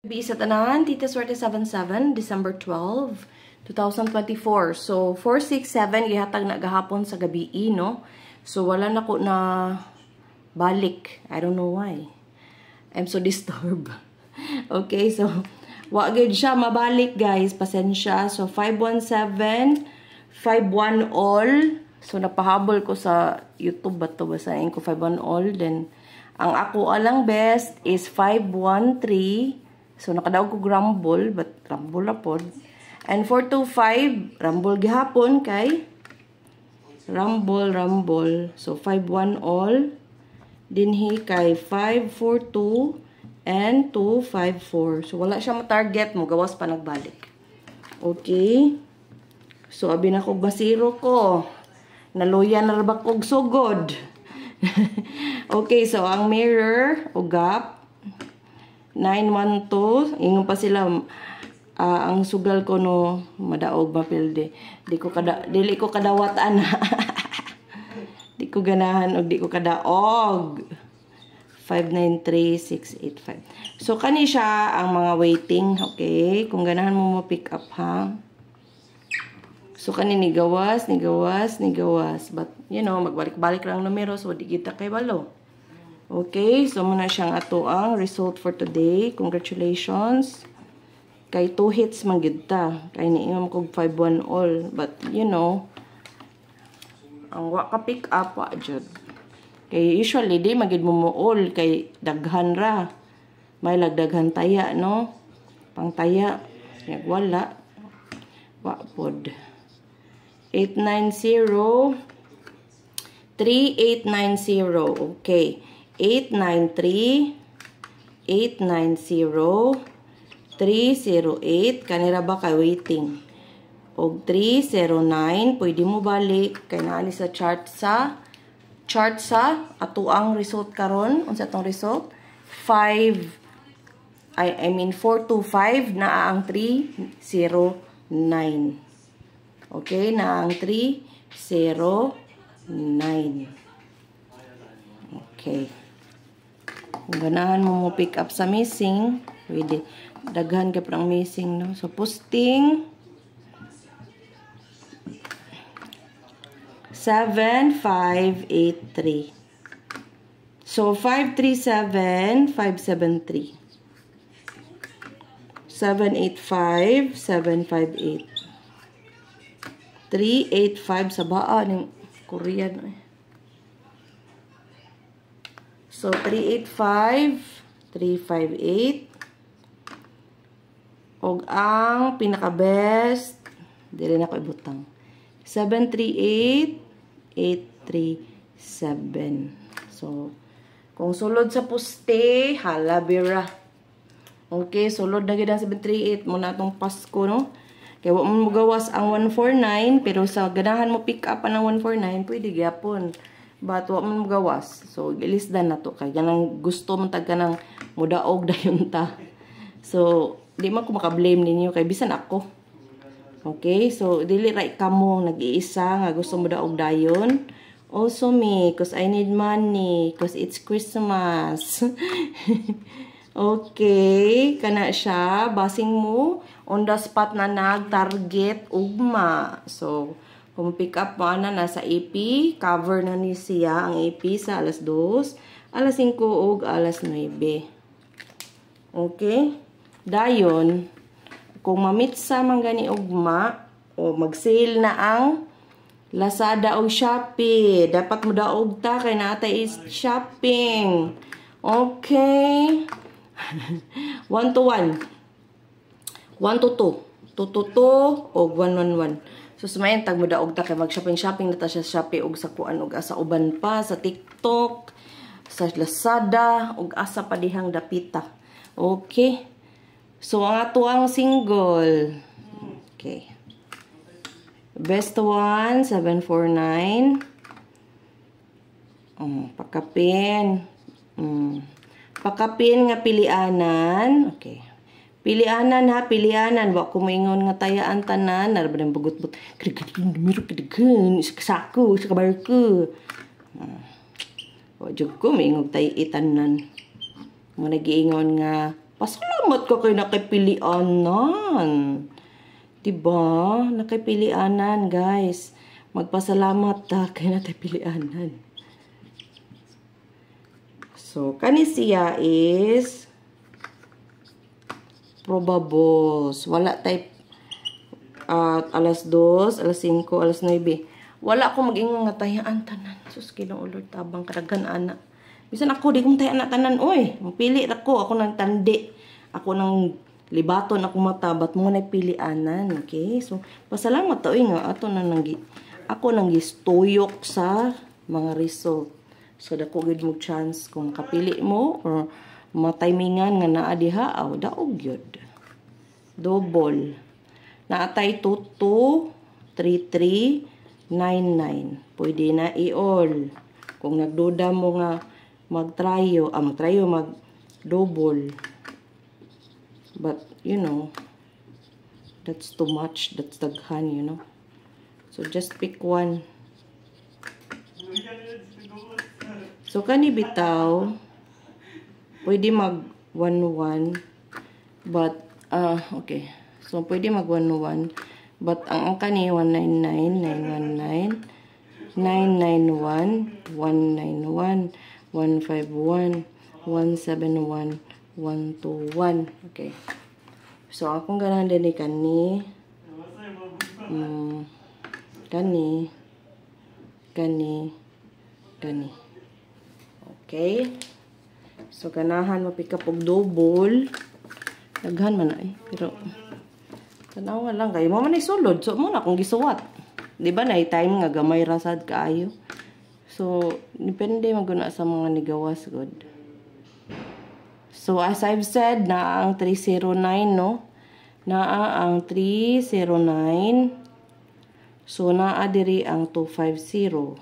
Sa tanan, Tita Swerte 77, December 12, 2024. So, 467, ihatag na gahapon sa gabi, no? So, wala na ko na balik. I don't know why. I'm so disturbed. Okay, so, wagid siya mabalik, guys. Pasensya. So, 517, 51 all. So, napahabol ko sa YouTube. Ba't ito basahin ko 51 all? Then, ang ako alang best is 513. So, nakadaog ko rumble, but rumble na pod. And 425, rumble gihapon kay rumble. So, 51 all. Dinhi kay 542 and 254. So, wala siya ma-target mo. Gawas pa nagbalik. Okay. So, abi na kog basiro ko. Naluya na rabak kog sugod. Okay, so, ang mirror o gap 912, ingon pa sila ang sugal ko no madaog mapilde. Dili ko kadawat ana. Di ko ganahan og di ko kadaog. 593685. So kani siya ang mga waiting, okay? Kung ganahan mo pick up ha. So kani ni gawas. But you know, magbalik-balik lang numero so di kita kay balo. Okay, so muna siyang ato ang result for today. Congratulations. Kay 2 hits man gid ta. Kay niingam kog 5-1 all. But you know, ang wa ka pick up wa jud. Kay usually di magid mo all kay daghan ra. May lagdaghan taya no. Pang taya. Yak wala. Wa pod. 890 3890. Okay. 893 890 308 kanira ba kay waiting og 309 pwede mo balik kay naani sa chart sa ato ang result karon unsa tong result 425 na ang 309. Okay, na ang 309. Okay. Kung ganahan mo pick up sa missing, pwede. Daghan ka parang missing, no? So, posting 7583. So, 537, 573. 785, 758. 385 sa baa ng Korean, So, 385, 358. Og ang pinaka-best, dili na ko ibutang. 738, 837. So, kung sulod sa poste, halabira. Okay, sulod na gid ang 738 muna itong Pasko, no? Kaya wa mo gawas ang 149, pero sa ganahan mo pick up ang 149, pwede gyapon. But wa man gawas. So ilisdan na to kay ganang gusto man tag kanang mudaog dayon ta. So di man ko maka-blame ninyo kay bisan ako. Okay? So dili right kamo nag-iisa nga gusto mudaog dayon. Also me cause I need money cause it's Christmas. Okay, kana siya basing mo on the spot na nag-target ugma. So kung pick up mo na nasa AP, cover na ni siya ang AP sa alas 2, alas 5 ug alas 9. Okay? Dayon, kung mamitsa man gani ugma, o mag-sale na ang Lazada o Shopee, dapat mo daog ta kay natay is shopping. Okay? 1 to 1. 1 to 2. 2 to 2 o 111. So, sumayin, tag mo daog ta kay mag-shopping na ta siya sa Shopee og sa kuan og asa uban pa, sa TikTok, sa Lazada, og asa pa dihang dapita. Okay. So, ang ato ang single. Okay. Best one, 749. Pakapin. Pakapin nga pilianan. Okay. Pilianan ha, pilianan. Wa ko maingon nga tayaan tanan. Naraba ng bagot-but. Kirikin, dumiro, kirikin. Sako, sa kabar ko. Wa jud ko maingog tay itanan. Mo nagiingon nga Pasalamat ka kay nakipilianan. Diba? Nakipilianan, guys. Magpasalamat ta kay nakipilianan. So, kani siya is probables. Wala type alas 2, alas 5, alas 9. Wala ako mag-ingon nga tayaan tanan. Sus, kinong ulod tabang karagan ana. Bisan ako di kong tayaan na tanan. Oy, mapili ako. Ako nang tandi. Ako nang libaton ako mata. Ba't mo na pilianan? Okay? So, pasalamat to. Nga, ako nang gistuyok sa mga result. So, dako gid mo chance kung kapili mo or matimingan nga naa diha aw daog gyud. Double. Naatay 22 33 99. Pwede na i-all. Kung nagduda mo nga mag-double. But, you know, that's too much. That's daghan, you know. So, just pick one. So, kani bitaw, pwede mag 1-1. But, okay. So, pwede mag 1-1. But, ang kani 199, 919, 991, 191, 151, 171, 121. Okay. So, akong ganahan din ni kani. Kani. Okay. So, ganahan mapick up og double. Daghan man na pero tanawa lang kayo. Mo man ay sulod. So, muna kung gisuwat. Diba na time nga gamay rasad kaayo. So, depende maguna sa mga nigawas good. So, as I've said, naa ang 309, no? Naa ang 309. So, naa diri ang 250.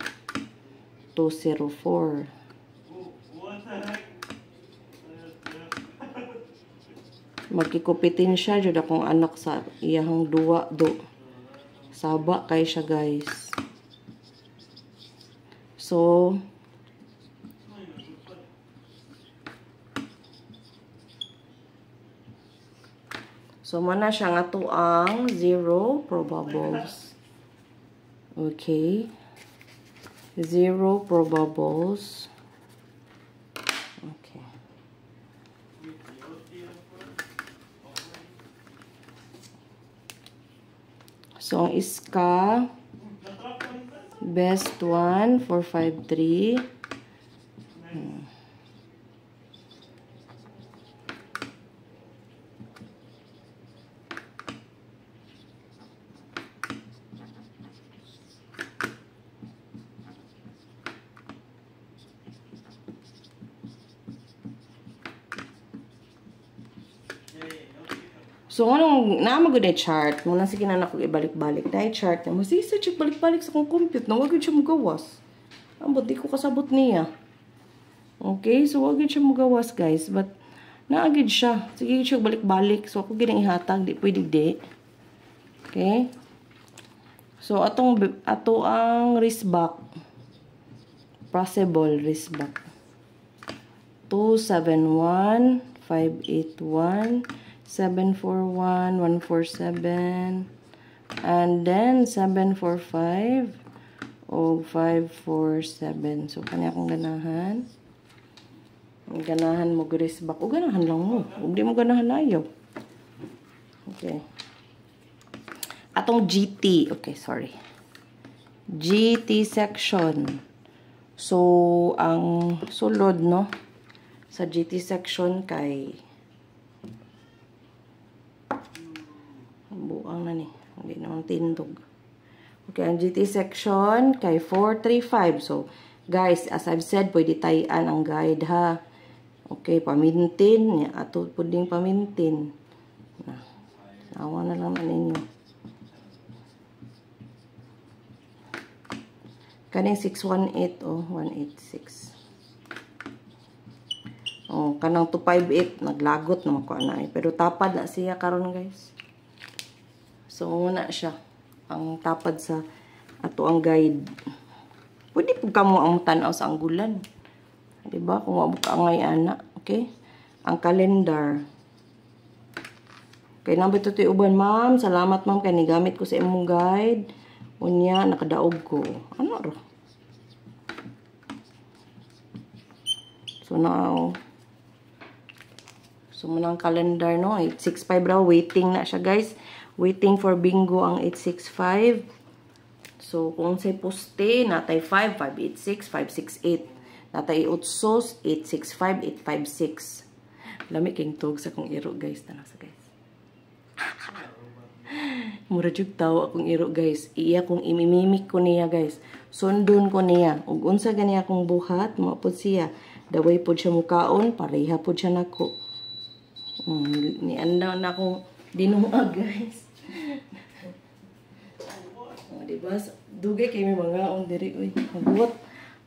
204. Magkikupitin siya jud akong anak sa iyang duwa do. Saba kay siya, guys. So, mana siya nga to ang 0 probables. Okay. 0 probables. Okay. So, ang iska, best one, 453. So, anong naamagod na chart? Muna sige na ako ibalik-balik. Na chart na. Masisa check balik-balik sa kong compute. Na wag yun siya magawas. Ambot, di ko kasabot niya. Okay? So, wag yun siya magawas, guys. But, naagid siya. Sige siya balik-balik. So, ako ginang ihatag. Di pwede di. Okay? So, ato ang wristback. Possible wristback. 271, 581, 741, 147, and then 745 o 547. So, kanya akong ganahan. Ang ganahan mo wristback. O, ganahan lang mo. Huwag di mo ganahan ayaw. Okay. Atong GT. Okay, sorry. GT section. So, ang sulod, no? Sa GT section kay buang na ni. Hindi naman tindog. Okay, ang GT section kay 435. So, guys, as I've said, pwede tayan ang guide, ha? Okay, pamintin. Ato pwedeng pamintin. Awa na lang na ninyo. Kaning 618 o 186. Oh, kanang 258 naglagot na mako na pero tapad na siya karon, guys. So una siya ang tapad sa ato ang guide. Pwede pud kamo ang tan-aw sa anggulan. Di ba? Kung wa mo ka angay ana, okay? Ang calendar Kay nang bito uban, ma'am. Salamat, ma'am, kay nigamit ko sa imong guide. Unya, nakadaog ko. Ano ro? So, now, so, munang calendar, no? 865 raw. Waiting na siya, guys. Waiting for bingo ang 865. So, kung say poste, natay 5, 586, 568. Natay utsos, 865, 856. Lami king tog sa kong iro, guys. Tanang sa guys. Mura jud tawo akong iro, guys. Iya kung imimimik ko niya, guys. Sundon ko niya. Ug unsa ganiya akong buhat, maupod siya. Daway pod siya mukaon, pareha pod siya nako. Ni anda na akong dinuag, guys. Diba? Dugay kay may mga on diri, uy. Mabuot.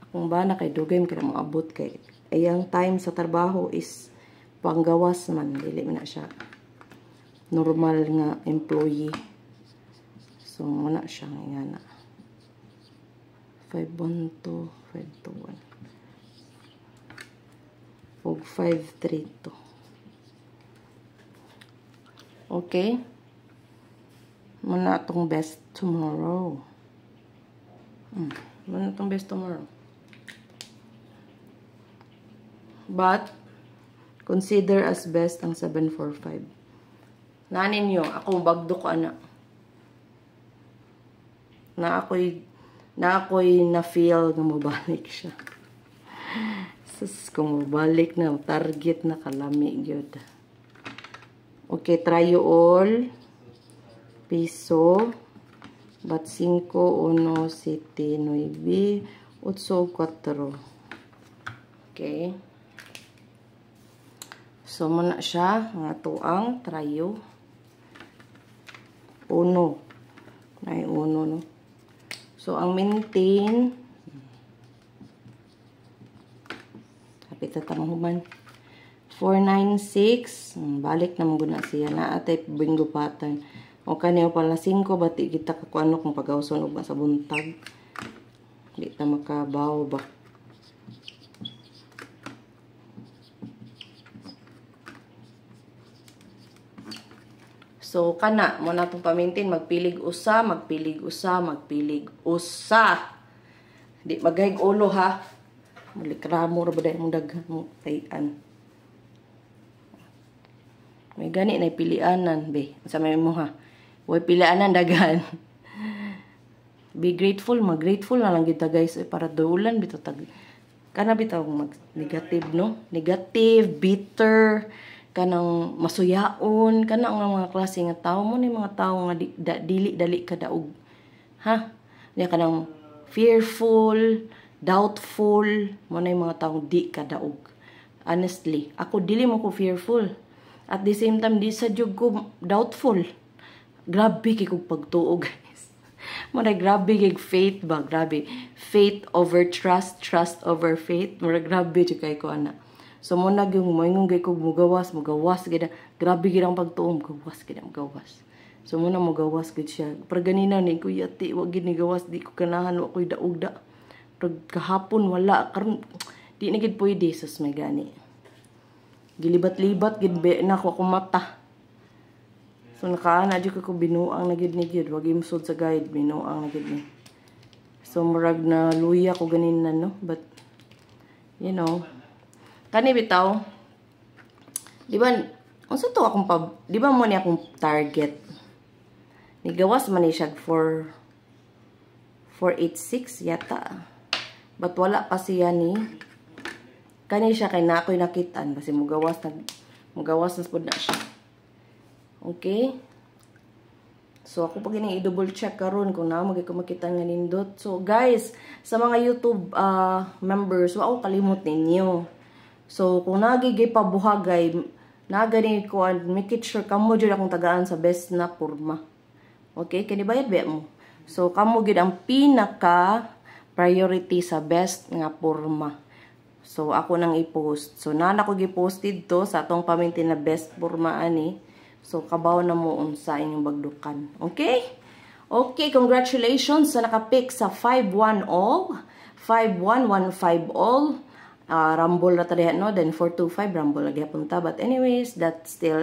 Akong bana kay dugay kay maabot kay ayang time sa trabaho is panggawas man, dili man na siya normal nga employee. So, muna siya nga na. 512, 521. Og 532. Okay? Muna itong best tomorrow. Muna itong best tomorrow. But, consider as best ang 745. Nanin nyo, ako bagdo ko anak. Na ako'y na-feel na mabalik siya. Sus, kung mabalik na, target na kalami, yun. Okay, try you all. Piso. Bat 5, 1, 7, 9, 8, 4. Okay. So, muna siya. Nga tuang, trayo. 1. Ay, 1, no? So, ang maintain, kapit na tamahuman, 496, balik na muna siya, na atay bingo pattern. O kaniyo pala 5, bati kita kakuano kung pag-awson o sa buntag. Hindi na makabaw ba. So, kana, mo na itong pamintin, magpilig usa, magpilig usa, magpilig usa. Di magahig ulo, ha? Malikramo, rabaday mong daghan mo, tayan. May gani na pilianan, be. Sa may mo, ha? Huwag pilianan, daghan. Be grateful, mag-grateful na lang kita, guys. Para daulan, bito tag. Kana bitaw mag-negative, no? Negative, bitter, kanang masuyaon, kanang mga klase nga tao mo ni mga tao nga dili kadaog. Ha? Niya kanang fearful, doubtful, mo na mga tao di kadaog. Honestly, ako dili mo ko fearful. At the same time, di sa jud ko doubtful. Grabe kay kog pagtuo, guys. Mo na grabe kay faith ba, grabe. Faith over trust, trust over faith. Mo grabe jud kay ko ana. So, muna yung moingong gay kong mugawas, gida. Grabe gid ang pagtuom, mugawas. So, muna mugawas gid siya. Pero ganina ni ko yati, wag gid ni gawas, di ko kanahan, wag ko'y daugda. Pero kahapon, wala. Karon di na gid pwede, sus may gani. Gilibat-libat, gid be na ako mata. So, nakaana dyan ko binuang na gid ni gid. Wag imsod sa guide, binuang na gid ni. So, murag na luya ko ganina, no? But, you know, kani bitaw, di ba, unsa to akong di ba mo ni akong target? Nigawas man ni siya for 486 yata. But wala pa siya ni, kani siya kay na ako'y nakitaan, kasi mugawas na spod na siya. Okay? So, ako pag i-double check karon kung na ko makita nga nindot. So, guys, sa mga YouTube members, wao kalimot ninyo. So, kung nagigay pabuhagay, nagani ko, make it sure kamo dyan akong tagaan sa best na porma. Okay? Kanibayad ba mo? So, kamo gid ang pinaka-priority sa best nga porma. So, ako nang i-post. So, nana ko gi-posted to sa atong paminti na best porma ani. So, kabaw na mo sa inyong bagdukan. Okay? Okay, congratulations sa nakapick sa 5-1 all. 5-1-1-5 all. Rumble na tarihan, no? Then 4-2-5, rumble lagi punta. But anyways, that's still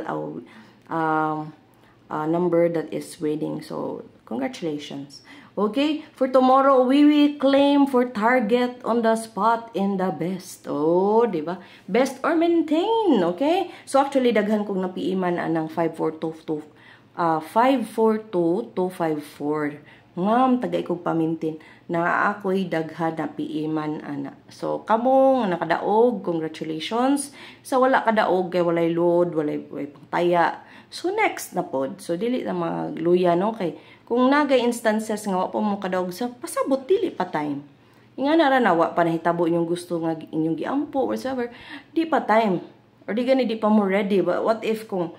number that is winning. So, congratulations. Okay, for tomorrow, we will claim for target on the spot in the best. Oh, di ba? Best or maintain, okay? So, actually, daghan kong napiiman anang 542-254. Ngam, tagay kong pamintin na ako'y daghan na piiman, ana. So, kamong nakadaog, congratulations. Sa wala kadaog, kay walay load, walay pangtaya. So, next na pod. So, dili na mga luya, no? Kay, kung nagay instances nga wa pa mo kadaog sa pasabot, dili pa time. Nga naranawa pa nahitabo inyong gusto nga inyong giampo or whatever, di pa time. Or di gani, di pa mo ready. But what if kung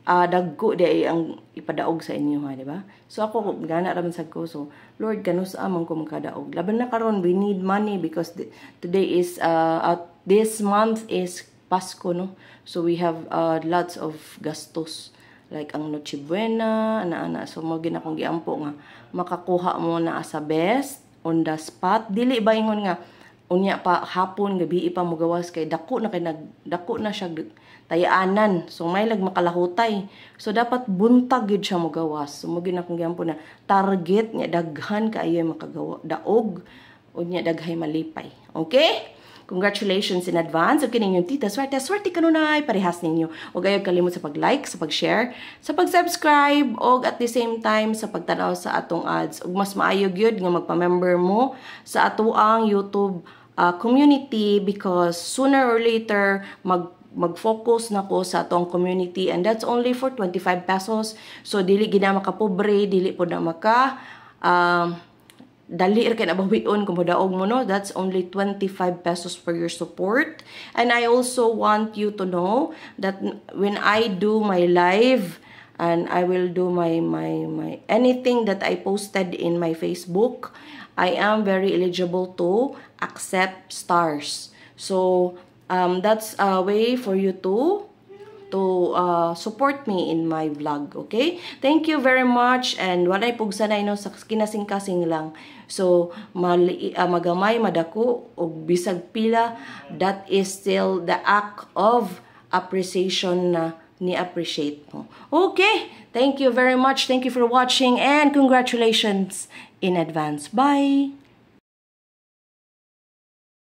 dagko di ang ipadaog sa inyo, ha, di ba? So ako, gana raman sa ko. So, Lord, ganun sa amang ko makadaog. Laban na karon, we need money because today is, this month is Pasko, no? So, we have lots of gastos. Like ang Noche Buena, ana-ana. So, mo ginakong giampo nga, makakuha mo na sa best, on the spot. Dili ba ingon nga, unya pa hapon, gabi pa mo gawas kay dako na siya tayaanan. So, may lag makalahutay. So, dapat buntag yun siya mo gawas. So, mo ginakong giampo na target niya, daghan kaayo makagawa. Daog, unya daghay malipay. Okay? Congratulations in advance. Okay ninyong tita, swerte kanunay, parehas ninyo. Huwag ayaw kalimot sa pag-like, sa pag-share, sa pag-subscribe, o at the same time, sa pagtanaw sa atong ads. Ug mas maayog yun nga magpa-member mo sa atoang YouTube community because sooner or later, mag-focus na ko sa atong community and that's only for 25 pesos. So, dili gina makapobre, dili po na maka... dali kay nabawion kung modaog mo, no? That's only 25 pesos for your support. And I also want you to know that when I do my live and I will do my anything that I posted in my Facebook, I am very eligible to accept stars. So that's a way for you to support me in my vlog, okay? Thank you very much and walay pugsanay no sa kinasing-kasing lang. So magamay madako og bisag pila, that is still the act of appreciation na ni-appreciate mo. Okay, thank you very much. Thank you for watching and congratulations in advance. Bye!